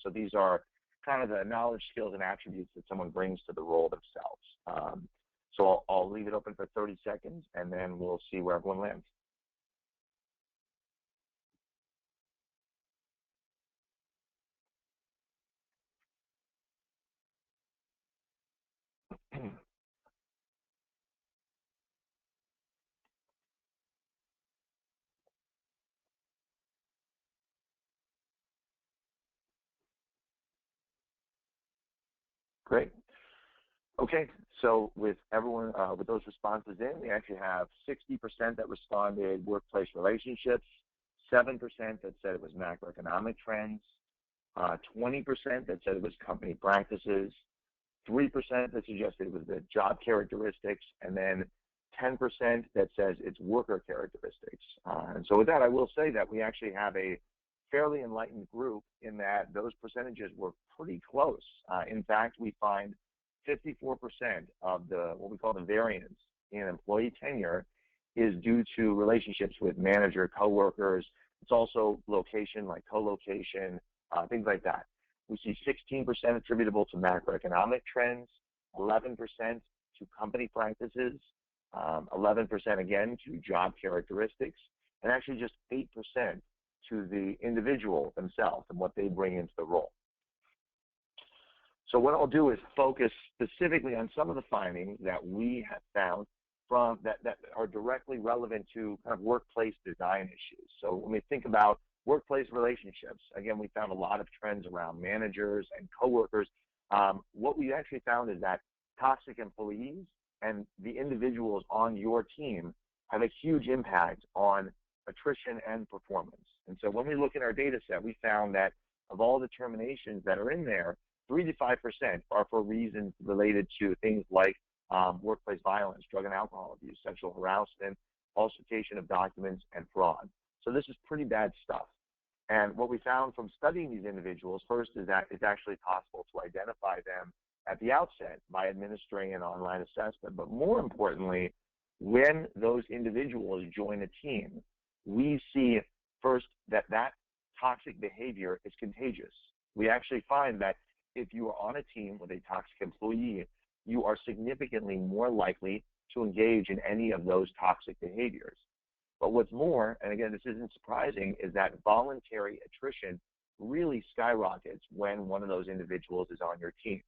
So these are kind of the knowledge, skills, and attributes that someone brings to the role themselves. So I'll leave it open for 30 seconds, and then we'll see where everyone lands. Great. Okay, so with everyone, with those responses in, we actually have 60% that responded workplace relationships, 7% that said it was macroeconomic trends, 20% that said it was company practices, 3% that suggested it was the job characteristics, and then 10% that says it's worker characteristics. And so with that, I will say that we actually have a fairly enlightened group in that those percentages were pretty close. In fact, we find 54% of the what we call the variance in employee tenure is due to relationships with manager, coworkers. It's also location, like co-location, things like that. We see 16% attributable to macroeconomic trends, 11% to company practices, 11% again to job characteristics, and actually just 8% to the individual themselves and what they bring into the role. So what I'll do is focus specifically on some of the findings that we have found from that are directly relevant to kind of workplace design issues. So when we think about workplace relationships, again, we found a lot of trends around managers and coworkers. What we actually found is that toxic employees and the individuals on your team have a huge impact on attrition and performance. And so when we look at our data set, we found that of all the terminations that are in there, 3 to 5% are for reasons related to things like workplace violence, drug and alcohol abuse, sexual harassment, falsification of documents, and fraud. So this is pretty bad stuff. And what we found from studying these individuals, first, is that it's actually possible to identify them at the outset by administering an online assessment. But more importantly, when those individuals join a team, we see first that toxic behavior is contagious. We actually find that if you are on a team with a toxic employee, you are significantly more likely to engage in any of those toxic behaviors. But what's more, and again, this isn't surprising, is that voluntary attrition really skyrockets when one of those individuals is on your team.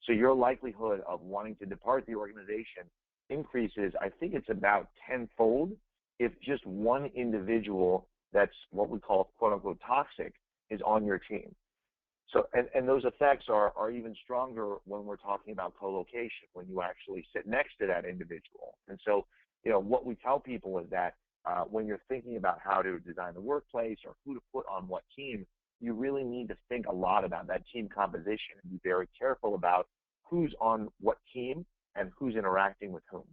So your likelihood of wanting to depart the organization increases, I think it's about tenfold, if just one individual that's what we call quote unquote toxic is on your team. So, and those effects are even stronger when we're talking about co-location, when you actually sit next to that individual. And so, what we tell people is that when you're thinking about how to design the workplace or who to put on what team, you really need to think a lot about that team composition and be very careful about who's on what team and who's interacting with whom.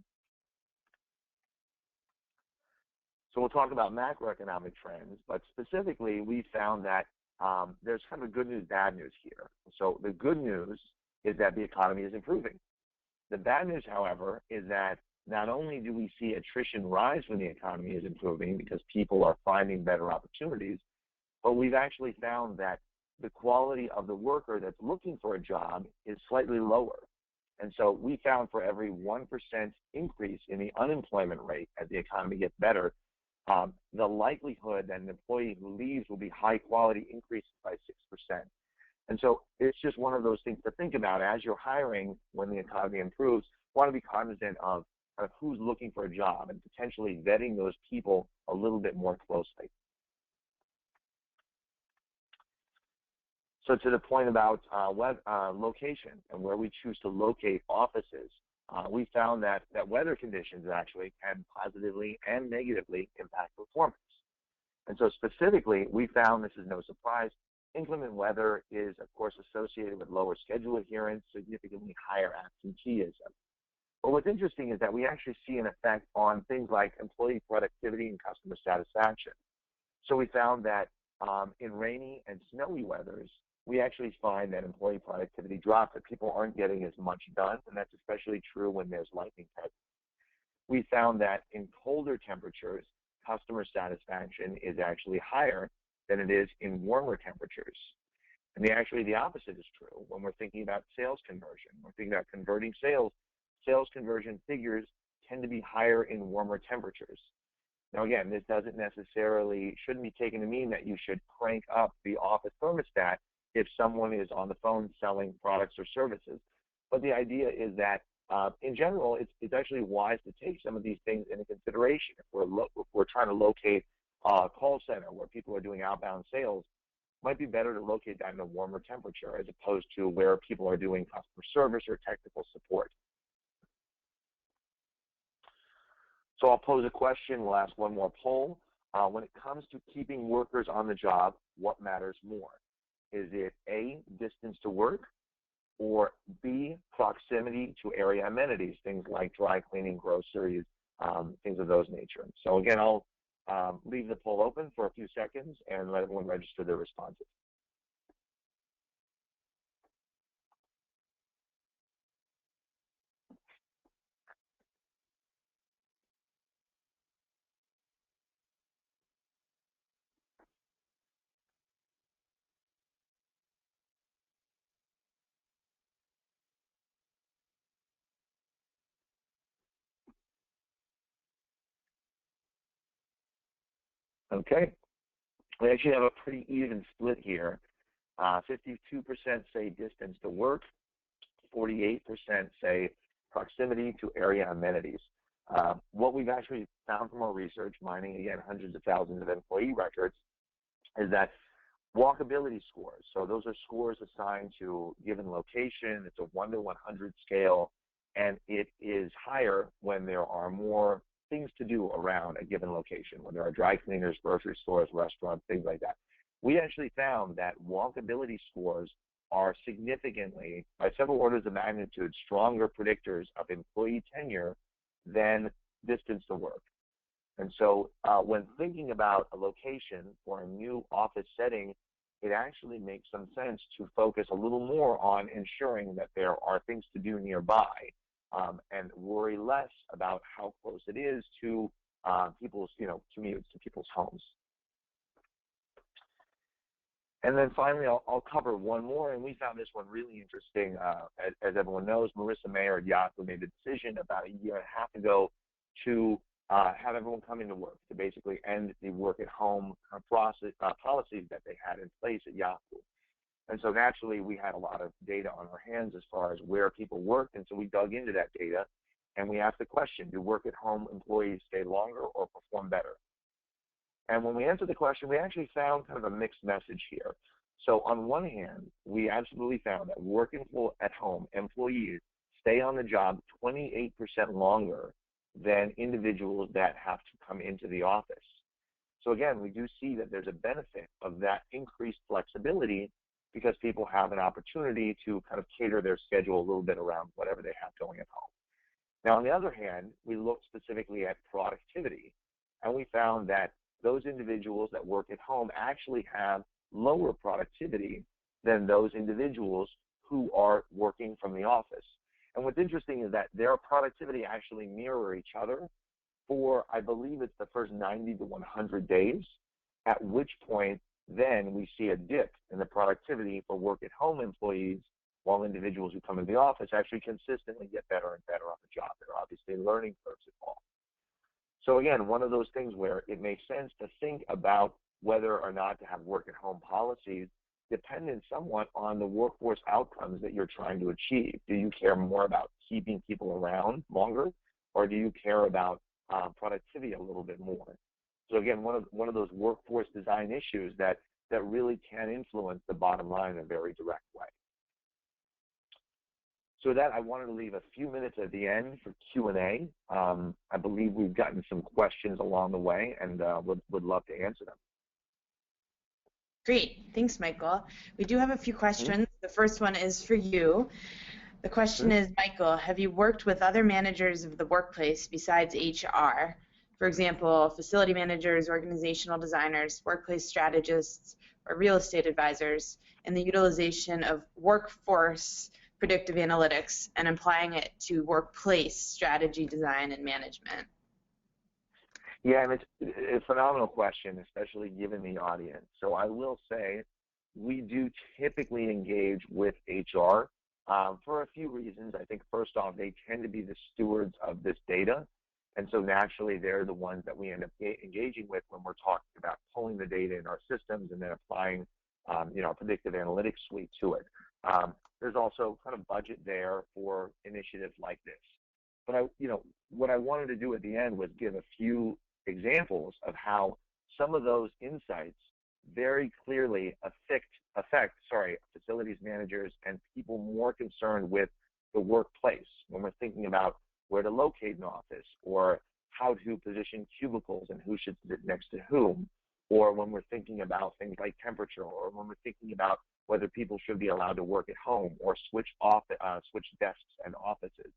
So we'll talk about macroeconomic trends, but specifically we found that there's kind of good news, bad news here. So the good news is that the economy is improving. The bad news, however, is that not only do we see attrition rise when the economy is improving because people are finding better opportunities, but we've actually found that the quality of the worker that's looking for a job is slightly lower. And so we found for every 1% increase in the unemployment rate as the economy gets better, the likelihood that an employee who leaves will be high quality increases by 6%. And so it's just one of those things to think about as you're hiring when the economy improves. Want to be cognizant of who's looking for a job and potentially vetting those people a little bit more closely. So to the point about location and where we choose to locate offices, we found that weather conditions actually can positively and negatively impact performance. And so specifically, we found, this is no surprise, inclement weather is, of course, associated with lower schedule adherence, significantly higher absenteeism. But what's interesting is that we actually see an effect on things like employee productivity and customer satisfaction. So we found that in rainy and snowy weathers, we actually find that employee productivity drops, that people aren't getting as much done, and that's especially true when there's lightning present. We found that in colder temperatures, customer satisfaction is actually higher than it is in warmer temperatures. And actually the opposite is true when we're thinking about sales conversion. We're thinking about converting sales. Sales conversion figures tend to be higher in warmer temperatures. Now again, this doesn't necessarily, shouldn't be taken to mean that you should crank up the office thermostat if someone is on the phone selling products or services. But the idea is that in general, it's actually wise to take some of these things into consideration. If we're trying to locate a call center where people are doing outbound sales, might be better to locate that in a warmer temperature as opposed to where people are doing customer service or technical support. So I'll pose a question. We'll ask one more poll. When it comes to keeping workers on the job, what matters more? Is it A, distance to work, or B, proximity to area amenities, things like dry cleaning, groceries, things of those nature? So again, I'll leave the poll open for a few seconds and let everyone register their responses. Okay, we actually have a pretty even split here. 52% say distance to work, 48% say proximity to area amenities. What we've actually found from our research, mining again hundreds of thousands of employee records, is that walkability scores, so those are scores assigned to a given location. It's a 1 to 100 scale, and it is higher when there are more things to do around a given location, when there are dry cleaners, grocery stores, restaurants, things like that. We actually found that walkability scores are significantly, by several orders of magnitude, stronger predictors of employee tenure than distance to work. And so when thinking about a location for a new office setting, it actually makes some sense to focus a little more on ensuring that there are things to do nearby, and worry less about how close it is to people's, commutes, to people's homes. And then finally, I'll cover one more, and we found this one really interesting. As everyone knows, Marissa Mayer at Yahoo made the decision about a year and a half ago to have everyone come into work, to basically end the work-at-home policies that they had in place at Yahoo. And so naturally, we had a lot of data on our hands as far as where people worked, and so we dug into that data, and we asked the question, do work-at-home employees stay longer or perform better? And when we answered the question, we actually found kind of a mixed message here. So on one hand, we absolutely found that work-at-home employees stay on the job 28% longer than individuals that have to come into the office. So again, we do see that there's a benefit of that increased flexibility because people have an opportunity to kind of cater their schedule a little bit around whatever they have going at home. Now, on the other hand, we looked specifically at productivity, and we found that those individuals that work at home actually have lower productivity than those individuals who are working from the office. And what's interesting is that their productivity actually mirror each other for, I believe it's the first 90 to 100 days, at which point then we see a dip in the productivity for work-at-home employees, while individuals who come into the office actually consistently get better and better on the job. There are obviously learning curves involved. So again, one of those things where it makes sense to think about whether or not to have work-at-home policies dependent somewhat on the workforce outcomes that you're trying to achieve. Do you care more about keeping people around longer, or do you care about productivity a little bit more? So again, one of those workforce design issues that really can influence the bottom line in a very direct way. So with that, I wanted to leave a few minutes at the end for Q&A. I believe we've gotten some questions along the way, and would love to answer them. Great, thanks, Michael. We do have a few questions. The first one is for you. The question is, Michael, have you worked with other managers of the workplace besides HR? For example, facility managers, organizational designers, workplace strategists, or real estate advisors in the utilization of workforce predictive analytics and applying it to workplace strategy, design, and management? Yeah, and it's a phenomenal question, especially given the audience. So I will say we do typically engage with HR for a few reasons. I think first off, they tend to be the stewards of this data. And so naturally, they're the ones that we end up engaging with when we're talking about pulling the data in our systems and then applying, our predictive analytics suite to it. There's also kind of budget there for initiatives like this. But what I wanted to do at the end was give a few examples of how some of those insights very clearly affect facilities managers and people more concerned with the workplace when we're thinking about where to locate an office, or how to position cubicles and who should sit next to whom, or when we're thinking about things like temperature, or when we're thinking about whether people should be allowed to work at home or switch desks and offices.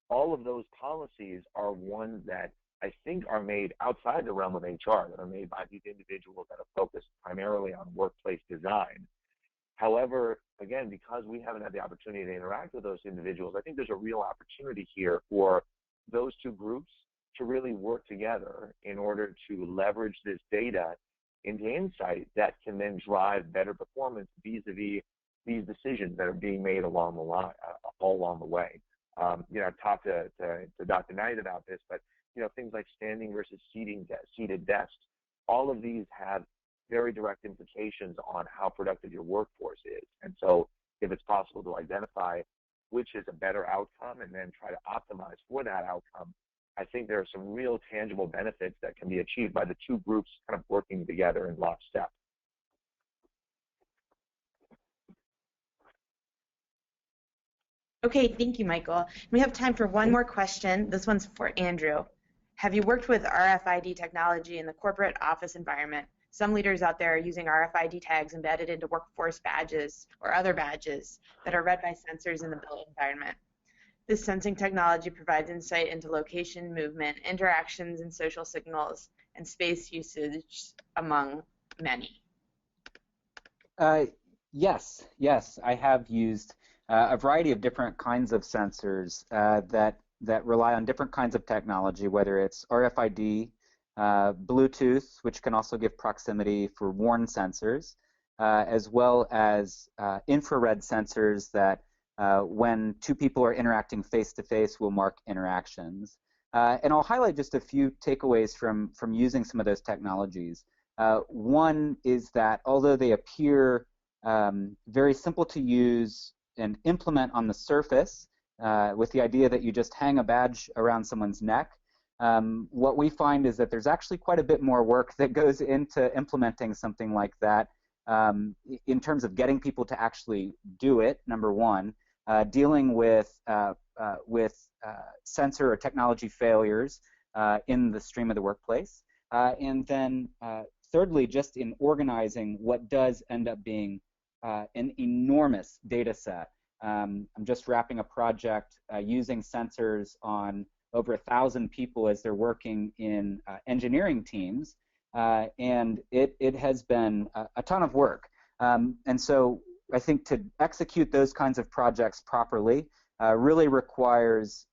All of those policies are ones that I think are made outside the realm of HR, that are made by these individuals that are focused primarily on workplace design. However, again, because we haven't had the opportunity to interact with those individuals, I think there's a real opportunity here for those two groups to really work together in order to leverage this data into insight that can then drive better performance vis-a-vis these decisions that are being made along the line, all along the way. I've talked to Dr. Knight about this, but things like standing versus seated desks, all of these have very direct implications on how productive your workforce is. And so if it's possible to identify which is a better outcome and then try to optimize for that outcome, I think there are some real tangible benefits that can be achieved by the two groups kind of working together in lockstep. Okay, thank you, Michael. We have time for one more question. This one's for Andrew. Have you worked with RFID technology in the corporate office environment? Some leaders out there are using RFID tags embedded into workforce badges or other badges that are read by sensors in the built environment. This sensing technology provides insight into location, movement, interactions, and social signals, and space usage, among many. Yes, I have used a variety of different kinds of sensors that rely on different kinds of technology, whether it's RFID, Bluetooth, which can also give proximity for worn sensors, as well as infrared sensors that when two people are interacting face-to-face will mark interactions. And I'll highlight just a few takeaways from using some of those technologies. One is that although they appear very simple to use and implement on the surface, with the idea that you just hang a badge around someone's neck, what we find is that there's actually quite a bit more work that goes into implementing something like that in terms of getting people to actually do it, number one, dealing with sensor or technology failures in the stream of the workplace, and then thirdly, just in organizing what does end up being an enormous data set. I'm just wrapping a project using sensors on over 1,000 people as they're working in engineering teams, and it has been a ton of work. And so I think to execute those kinds of projects properly really requires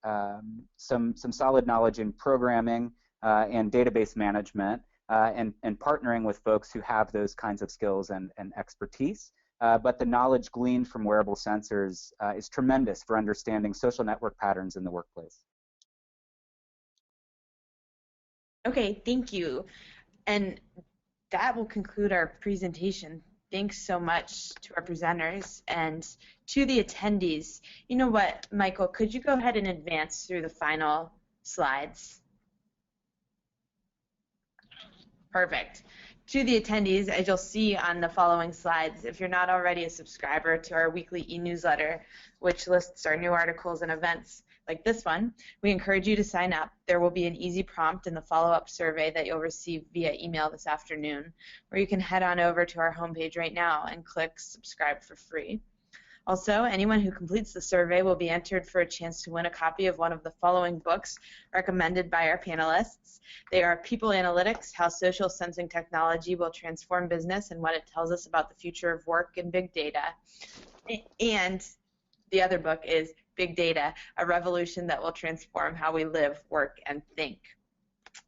some solid knowledge in programming and database management, and partnering with folks who have those kinds of skills and expertise. But the knowledge gleaned from wearable sensors is tremendous for understanding social network patterns in the workplace. Okay, thank you. And that will conclude our presentation. Thanks so much to our presenters and to the attendees. You know what, Michael, could you go ahead and advance through the final slides? Perfect. To the attendees, as you'll see on the following slides, if you're not already a subscriber to our weekly e-newsletter, which lists our new articles and events like this one, we encourage you to sign up. There will be an easy prompt in the follow-up survey that you'll receive via email this afternoon, or you can head on over to our homepage right now and click subscribe for free. Also, anyone who completes the survey will be entered for a chance to win a copy of one of the following books recommended by our panelists. They are People Analytics, How Social Sensing Technology Will Transform Business and What It Tells Us About the Future of Work and Big Data. And the other book is Big Data, A Revolution That Will Transform How We Live, Work, and Think.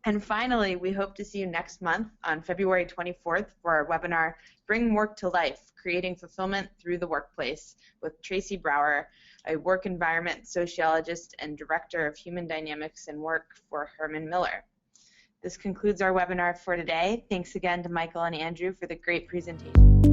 And finally, we hope to see you next month on February 24th for our webinar, Bring Work to Life, Creating Fulfillment Through the Workplace, with Tracy Brower, a work environment sociologist and director of human dynamics and work for Herman Miller. This concludes our webinar for today. Thanks again to Michael and Andrew for the great presentation.